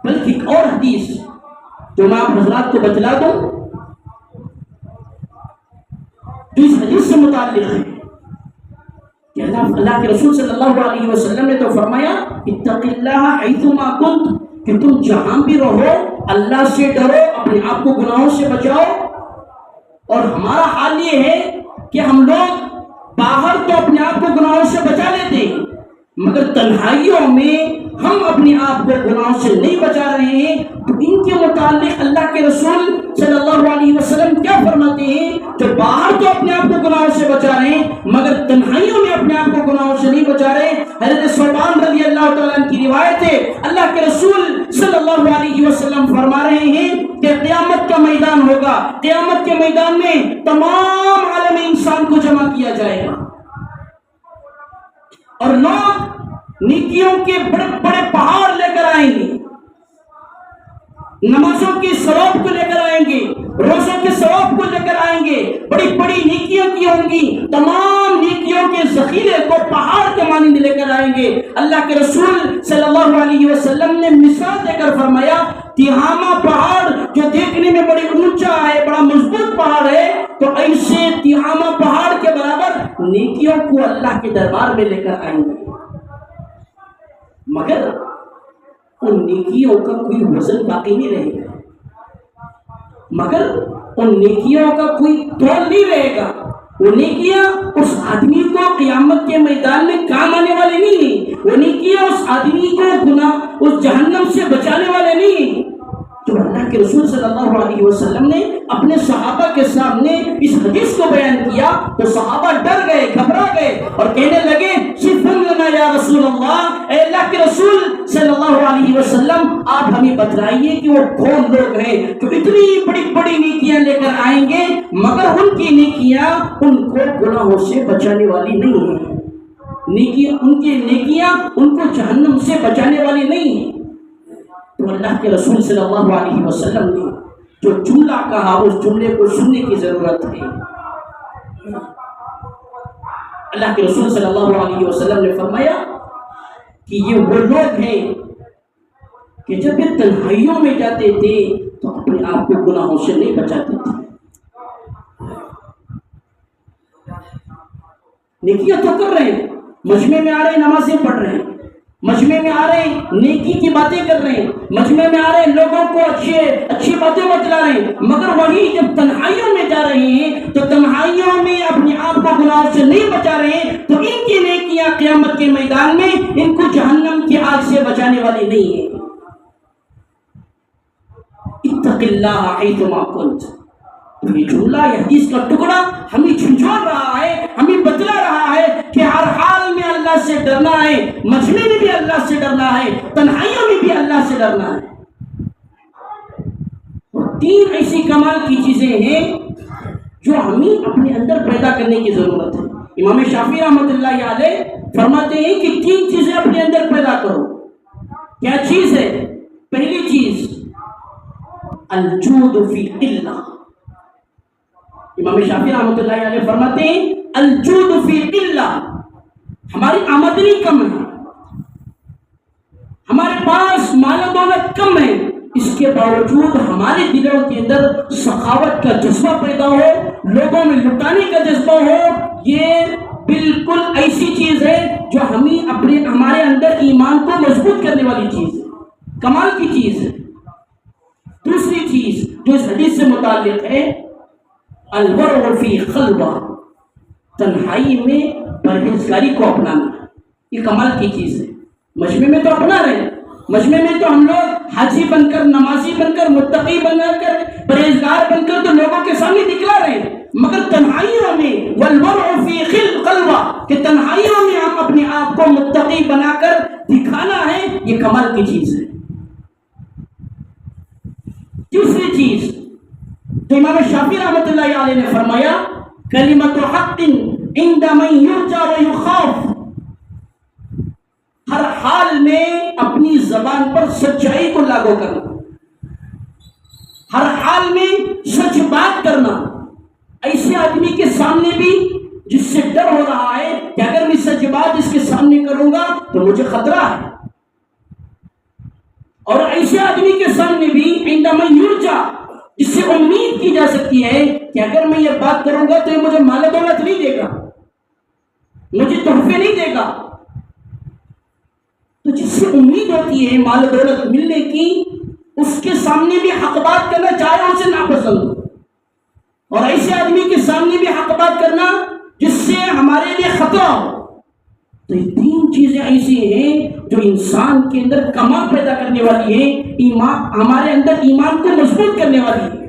بلکہ ایک اور حدیث جو میں آپ حضرات کو بتلا دوں، جو اس حدیث سے متعلق ہے کہ اللہ کے رسول صلی اللہ علیہ وسلم نے تو فرمایا اتق اللہ حیثما کنت، کہ تم جہاں بھی رہو اللہ سے ڈرو، اپنے آپ کو گناہوں سے بچاؤ۔ اور ہمارا حال یہ ہے کہ ہم لوگ باہر تو اپنے آپ کو گناہوں سے بچا لیتے ہیں، مگر تنہائیوں میں ہم اپنے آپ کو گناہوں سے نہیں بچا رہے ہیں۔ تو ان کے متعلق اللہ کے رسول صلی اللہ علیہ وسلم کیا فرماتے ہیں؟ جو باہر تو اپنے آپ کو گناہوں سے بچا رہے ہیں مگر تنہائیوں میں اپنے آپ کو گناہوں سے نہیں بچا رہے۔ حضرت ثوبان رضی اللہ تعالیٰ عنہ کی روایت ہے، اللہ کے رسول صلی اللہ علیہ وسلم فرما رہے ہیں کہ قیامت کا میدان ہوگا، قیامت کے میدان میں تمام عالم انسان کو جمع کیا جائے گا اور لوگ نیکیوں کے بڑے بڑے پہاڑ لے کر آئیں گے، نمازوں کے ثواب کو لے کر آئیں گے، روزوں کے ثواب کو لے کر آئیں گے، بڑی بڑی نیکیوں کی ہوں گی، تمام نیکیوں کے ذخیرے کو پہاڑ کے مانند لے کر آئیں گے۔ اللہ کے رسول صلی اللہ علیہ وسلم نے مثال دے کر فرمایا تہامہ پہاڑ جو دیکھنے میں بڑی اونچا ہے، بڑا مضبوط پہاڑ ہے، تو ایسے تہامہ پہاڑ کے برابر نیکیوں کو اللہ کے دربار میں لے کر آئیں گے، مگر ان نیکیوں کا کوئی وزن باقی نہیں رہے گا، مگر ان نیکیوں کا کوئی تول نہیں رہے گا۔ وہ نیکیاں اس آدمی کو قیامت کے میدان میں کام آنے والے نہیں ہیں، وہ نیکیاں اس آدمی کو گناہ اس جہنم سے بچانے والے نہیں ہیں۔ تو اللہ کے رسول صلی اللہ علیہ وسلم نے اپنے صحابہ کے سامنے اس حدیث کو بیان کیا تو صحابہ ڈر گئے، گھبرا گئے اور کہنے لگے صفن لنا یا رسول اللہ، اے اللہ کے رسول صلی اللہ علیہ وسلم آپ ہمیں بتلائیے کہ وہ کون لوگ ہیں جو اتنی بڑی بڑی نیکیاں لے کر آئیں گے مگر ان کی نیکیاں ان کو گناہوں سے بچانے والی نہیں ہیں، ان کی نیکیاں ان کو جہنم سے بچانے والی نہیں ہیں۔ تو اللہ کے رسول صلی اللہ علیہ وسلم نے جو جملہ کہا اس جملے کو سننے کی ضرورت ہے۔ اللہ کے رسول صلی اللہ علیہ وسلم نے فرمایا کہ یہ وہ لوگ ہیں کہ جب یہ تنہائیوں میں جاتے تھے تو اپنے آپ کو گناہوں سے نہیں بچاتے تھے۔ نیکیاں تو کر رہے ہیں، مجمع میں آ رہے ہیں، نمازیں پڑھ رہے ہیں، مجمع میں آ رہے ہیں، نیکی کی باتیں کر رہے ہیں، مجمع میں آ رہے ہیں، لوگوں کو اچھی باتیں بتلا رہے ہیں، مگر وہی جب تنہائیوں میں جا رہے ہیں تو تنہائیوں میں اپنے آپ کو گناہوں سے نہیں بچا رہے ہیں، تو ان کی نیکیاں قیامت کے میدان میں ان کو جہنم کی آگ سے بچانے والی نہیں ہیں۔ اتق اللہ حیثما کنت، یہ جملہ، یہ حدیث کا ٹکڑا ہمیں جھنجھوڑ رہا ہے، ہمیں بتلا رہا ہے کہ ہر حال میں اللہ سے ڈرنا ہے، مجمع میں بھی اللہ سے ڈرنا ہے، تنہائیوں میں بھی اللہ سے ڈرنا ہے۔ اور تین ایسی کمال کی چیزیں ہیں جو ہمیں اپنے اندر پیدا کرنے کی ضرورت ہے۔ امام شافعی رحمۃ اللہ علیہ فرماتے ہیں کہ تین چیزیں اپنے اندر پیدا کرو۔ کیا چیز ہے؟ پہلی چیز الجود فی قلہ۔ امام شافعی رحمۃ اللہ علیہ فرماتے ہیں الجود فی قلہ، ہماری آمدنی کم ہے، ہمارے پاس مال و دولت کم ہے، اس کے باوجود ہمارے دلوں کے اندر سخاوت کا جذبہ پیدا ہو، لوگوں میں لٹانے کا جذبہ ہو۔ یہ بالکل ایسی چیز ہے جو ہمارے اندر ایمان کو مضبوط کرنے والی چیز ہے، کمال کی چیز ہے۔ دوسری چیز جو اس حدیث سے متعلق ہے الورع فی خلوہ، تنہائی میں پرہیزگاری کو اپنانا، یہ کمال کی چیز ہے۔ مجمع میں تو اپنا رہے، مجمع میں تو ہم لوگ حاجی بن کر، نمازی بن کر، متقی بن کر، پرہیزگار بن کر تو لوگوں کے سامنے دکھلا رہے ہیں، مگر تنہائیوں میں والورع فی خلوہ، کہ تنہائیوں میں ہم اپنے آپ کو متقی بنا کر دکھانا ہے، یہ کمال کی چیز ہے۔ تیسری چیز تو امام شافعی رحمۃ اللہ علیہ نے فرمایا کلمۃ حق عند من یرجى ویخاف، ہر حال میں اپنی زبان پر سچائی کو لاگو کرنا، ہر حال میں سچ بات کرنا، ایسے آدمی کے سامنے بھی جس سے ڈر ہو رہا ہے کہ اگر میں سچ بات اس کے سامنے کروں گا تو مجھے خطرہ ہے، اور ایسے آدمی کے سامنے بھی عندما یرجا، جس سے امید کی جا سکتی ہے کہ اگر میں یہ بات کروں گا تو یہ مجھے مال دولت نہیں دے گا، مجھے تحفے نہیں دے گا، تو جس سے امید ہوتی ہے مال دولت ملنے کی، اس کے سامنے بھی حق بات کرنا چاہے اسے ناپسند ہو، اور ایسے آدمی کے سامنے بھی حق بات کرنا جس سے ہمارے لیے خطرہ ہو۔ تو یہ تین چیزیں ایسی ہیں جو انسان کے اندر کمال پیدا کرنے والی ہیں، ہمارے اندر ایمان کو مضبوط کرنے والی ہیں۔